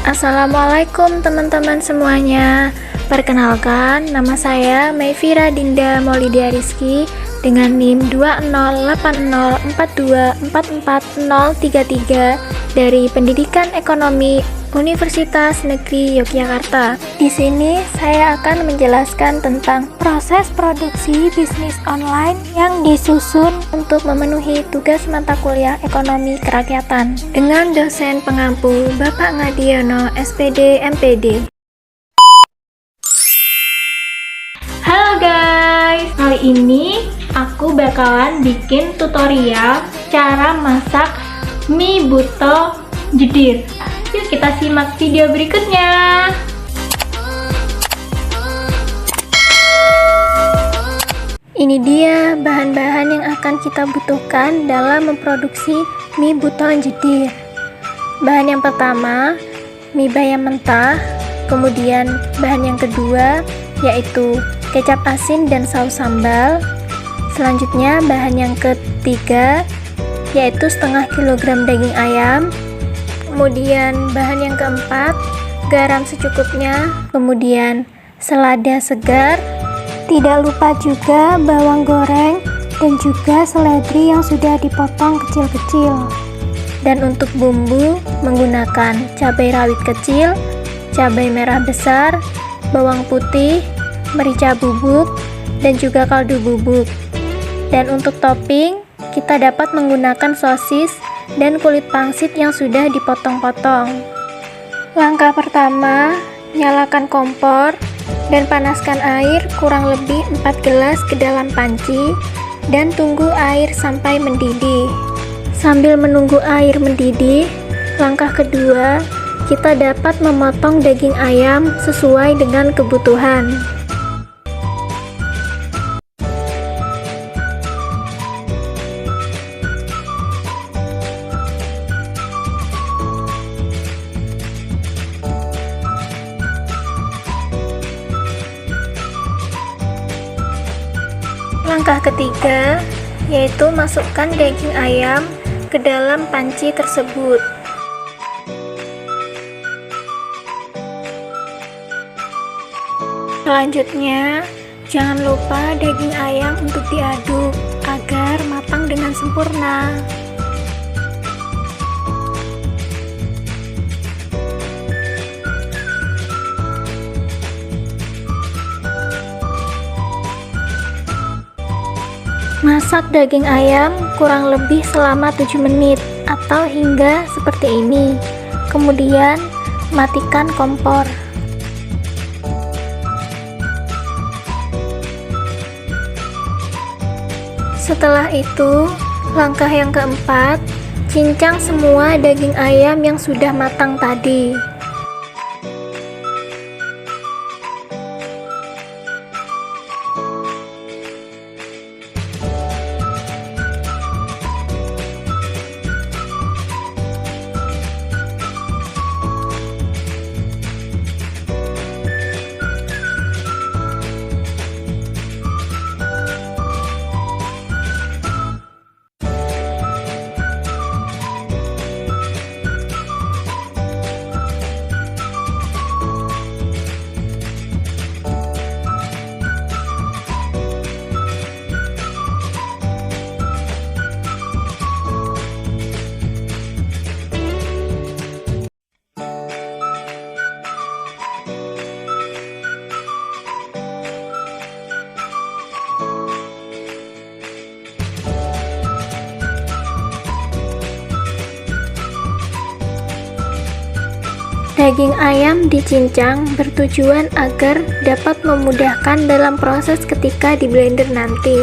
Assalamualaikum teman-teman semuanya. Perkenalkan, nama saya Mayfira Dinda Maulidia Rizky dengan NIM 20804244033 dari Pendidikan Ekonomi Universitas Negeri Yogyakarta. Di sini saya akan menjelaskan tentang proses produksi bisnis online yang disusun untuk memenuhi tugas mata kuliah Ekonomi Kerakyatan dengan dosen pengampu Bapak Ngadiono SPD MPD. Halo guys, kali ini aku bakalan bikin tutorial cara masak mie buto jedir. Yuk kita simak video berikutnya. Ini dia bahan-bahan yang akan kita butuhkan dalam memproduksi mie buto jedir. Bahan yang pertama, mie bayam mentah. Kemudian bahan yang kedua yaitu kecap asin dan saus sambal. Selanjutnya bahan yang ketiga yaitu setengah kilogram daging ayam. Kemudian bahan yang keempat, garam secukupnya. Kemudian selada segar. Tidak lupa juga bawang goreng dan juga seledri yang sudah dipotong kecil-kecil. Dan untuk bumbu menggunakan cabai rawit kecil, cabai merah besar, bawang putih, merica bubuk, dan juga kaldu bubuk. Dan untuk topping, kita dapat menggunakan sosis dan kulit pangsit yang sudah dipotong-potong. Langkah pertama, nyalakan kompor dan panaskan air kurang lebih 4 gelas ke dalam panci dan tunggu air sampai mendidih. Sambil menunggu air mendidih, langkah kedua, kita dapat memotong daging ayam sesuai dengan kebutuhan. Langkah ketiga, yaitu masukkan daging ayam ke dalam panci tersebut. Selanjutnya, jangan lupa daging ayam untuk diaduk agar matang dengan sempurna. Masak daging ayam kurang lebih selama 7 menit atau hingga seperti ini. Kemudian matikan kompor. Setelah itu, langkah yang keempat, cincang semua daging ayam yang sudah matang tadi. Daging ayam dicincang bertujuan agar dapat memudahkan dalam proses ketika di blender nanti.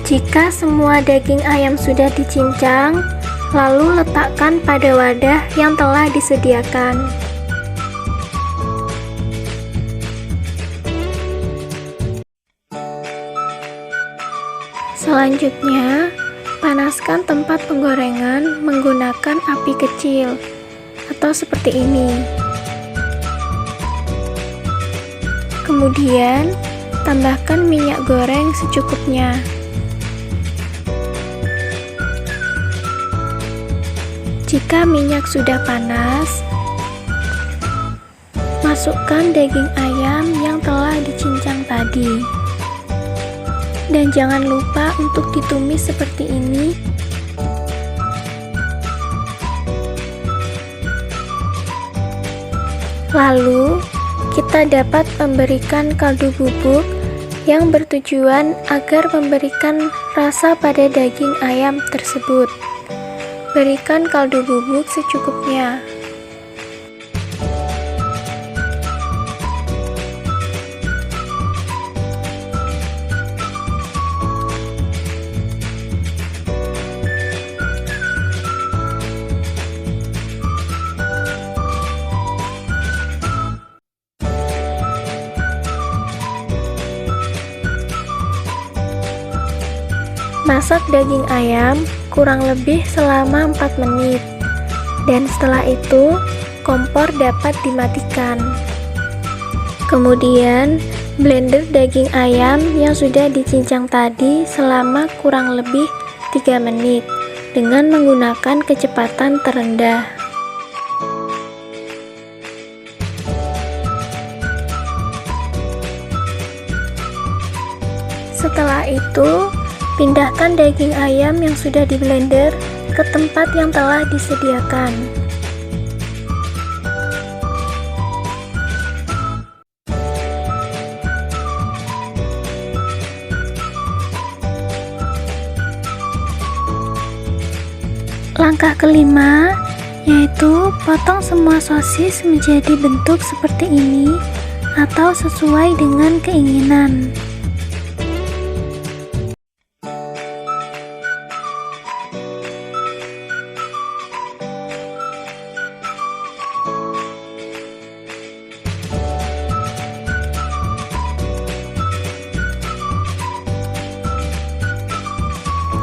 Jika semua daging ayam sudah dicincang, lalu letakkan pada wadah yang telah disediakan. Selanjutnya, panaskan tempat penggorengan menggunakan api kecil atau seperti ini. Kemudian, tambahkan minyak goreng secukupnya. Jika minyak sudah panas, masukkan daging ayam yang telah dicincang tadi. Dan jangan lupa untuk ditumis seperti ini. Lalu, kita dapat memberikan kaldu bubuk yang bertujuan agar memberikan rasa pada daging ayam tersebut. Berikan kaldu bubuk secukupnya. Masak daging ayam kurang lebih selama 4 menit, dan setelah itu kompor dapat dimatikan. Kemudian blender daging ayam yang sudah dicincang tadi selama kurang lebih 3 menit dengan menggunakan kecepatan terendah. Setelah itu, pindahkan daging ayam yang sudah di blender ke tempat yang telah disediakan. Langkah kelima, yaitu potong semua sosis menjadi bentuk seperti ini atau sesuai dengan keinginan.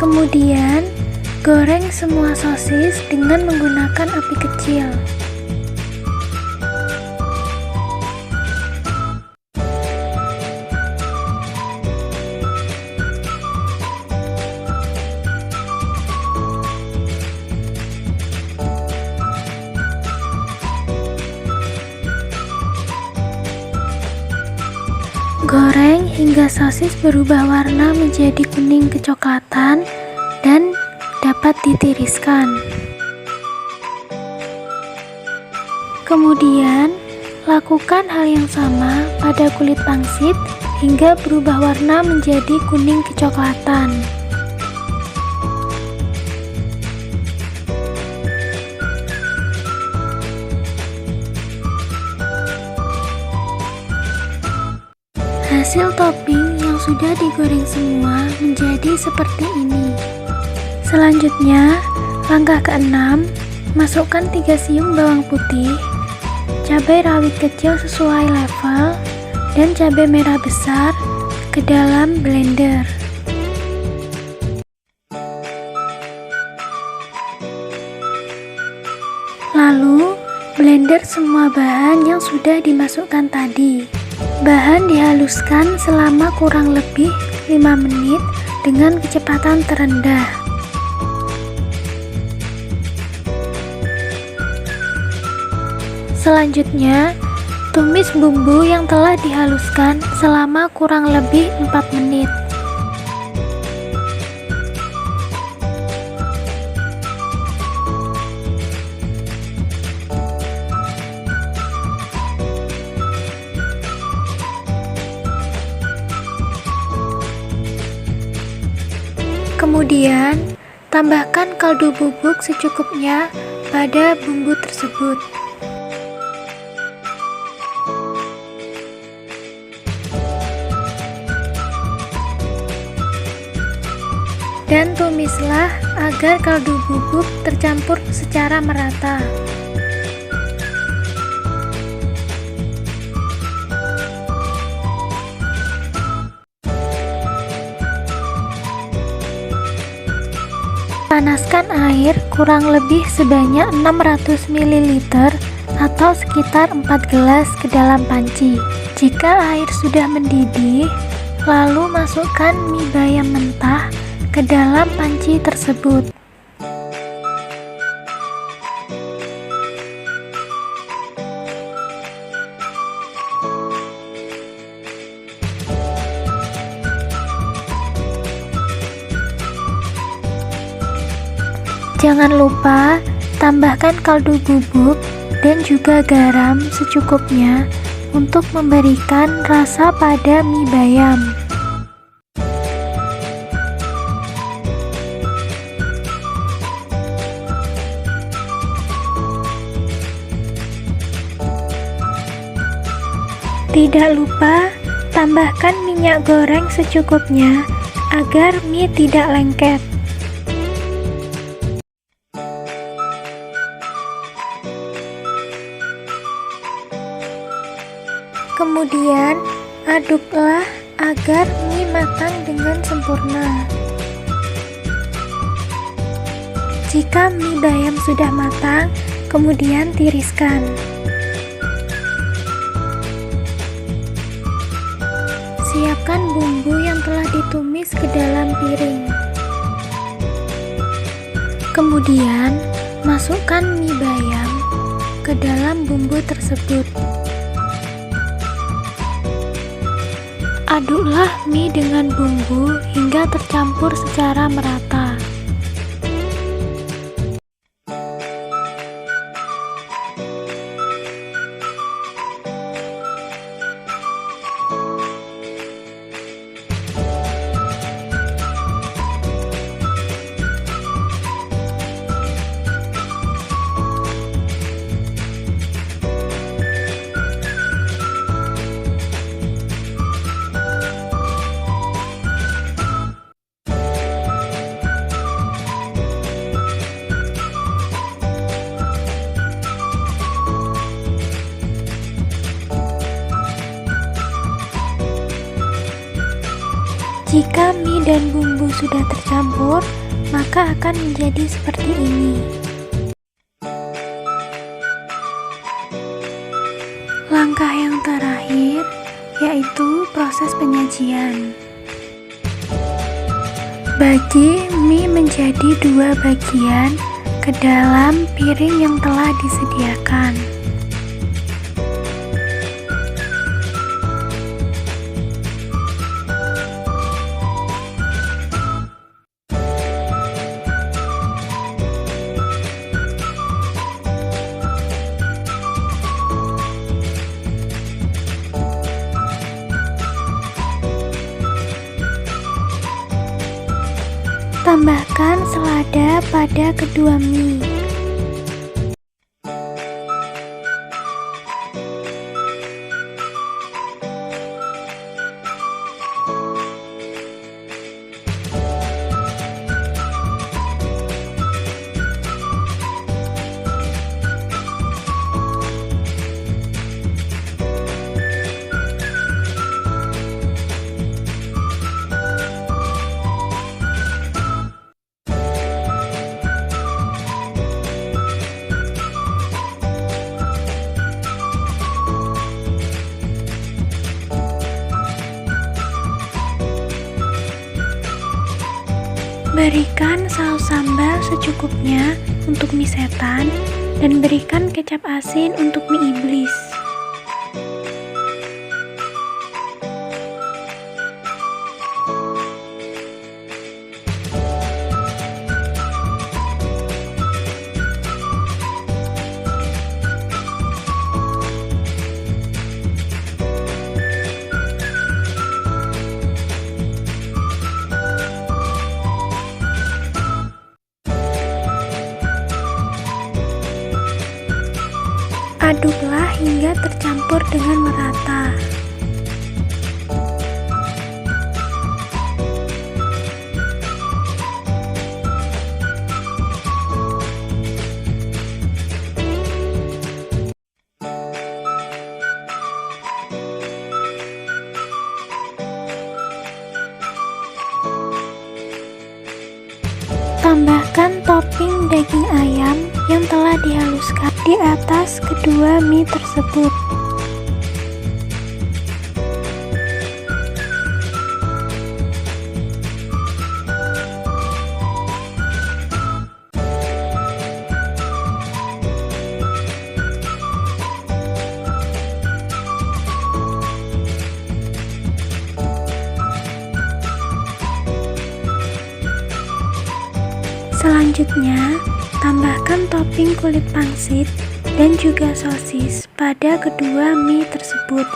Kemudian, goreng semua sosis dengan menggunakan api kecil. Goreng hingga sosis berubah warna menjadi kuning kecoklatan dan dapat ditiriskan. Kemudian, lakukan hal yang sama pada kulit pangsit hingga berubah warna menjadi kuning kecoklatan. Hasil topping yang sudah digoreng semua menjadi seperti ini. Selanjutnya, langkah keenam, masukkan 3 siung bawang putih, cabai rawit kecil sesuai level, dan cabai merah besar ke dalam blender. Lalu, blender semua bahan yang sudah dimasukkan tadi. Bahan dihaluskan selama kurang lebih 5 menit dengan kecepatan terendah. Selanjutnya, tumis bumbu yang telah dihaluskan selama kurang lebih 4 menit. Kemudian, tambahkan kaldu bubuk secukupnya pada bumbu tersebut. Dan tumislah agar kaldu bubuk tercampur secara merata. Panaskan air kurang lebih sebanyak 600 ml atau sekitar 4 gelas ke dalam panci. Jika air sudah mendidih, Lalu masukkan mie bayam mentah ke dalam panci tersebut. Jangan lupa tambahkan kaldu bubuk dan juga garam secukupnya untuk memberikan rasa pada mie bayam. Tidak lupa tambahkan minyak goreng secukupnya agar mie tidak lengket. Kemudian aduklah agar mie matang dengan sempurna. Jika mie bayam sudah matang, kemudian tiriskan. Siapkan bumbu yang telah ditumis ke dalam piring. Kemudian masukkan mie bayam ke dalam bumbu tersebut. Aduklah mie dengan bumbu hingga tercampur secara merata. Jika mie dan bumbu sudah tercampur, maka akan menjadi seperti ini. Langkah yang terakhir yaitu proses penyajian. Bagi mie menjadi dua bagian ke dalam piring yang telah disediakan. Tambahkan selada pada kedua mie. Berikan saus sambal secukupnya untuk mie setan dan berikan kecap asin untuk mie iblis. Aduklah hingga tercampur dengan merata. Tambahkan topping daging ayam yang telah dihaluskan di atas kedua mie tersebut. Selanjutnya, tambahkan topping kulit pangsit dan juga sosis pada kedua mie tersebut.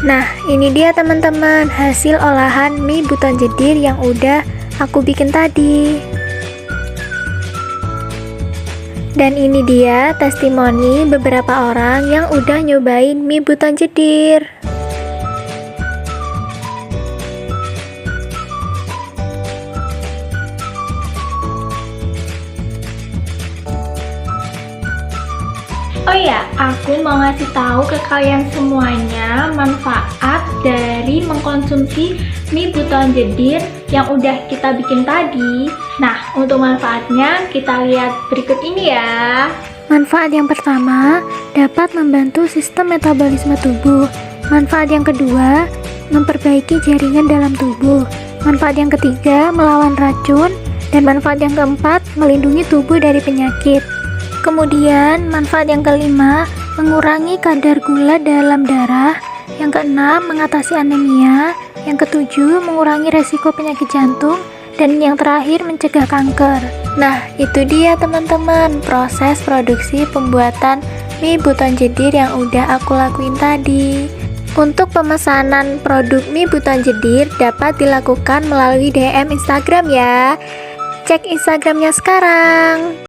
Nah, ini dia teman-teman hasil olahan mie buton jedir yang udah aku bikin tadi. Dan ini dia testimoni beberapa orang yang udah nyobain mie buton jedir. Oh ya, aku mau ngasih tahu ke kalian semuanya manfaat dari mengkonsumsi mie buton jedir yang udah kita bikin tadi. Nah, untuk manfaatnya kita lihat berikut ini ya. Manfaat yang pertama, dapat membantu sistem metabolisme tubuh. Manfaat yang kedua, memperbaiki jaringan dalam tubuh. Manfaat yang ketiga, melawan racun. Dan manfaat yang keempat, melindungi tubuh dari penyakit. Kemudian, manfaat yang kelima, mengurangi kadar gula dalam darah. Yang keenam, mengatasi anemia. Yang ketujuh, mengurangi resiko penyakit jantung. Dan yang terakhir, mencegah kanker. Nah, itu dia teman-teman, proses produksi pembuatan mie buton jedir yang udah aku lakuin tadi. Untuk pemesanan produk mie buton jedir dapat dilakukan melalui DM Instagram ya. Cek Instagramnya sekarang.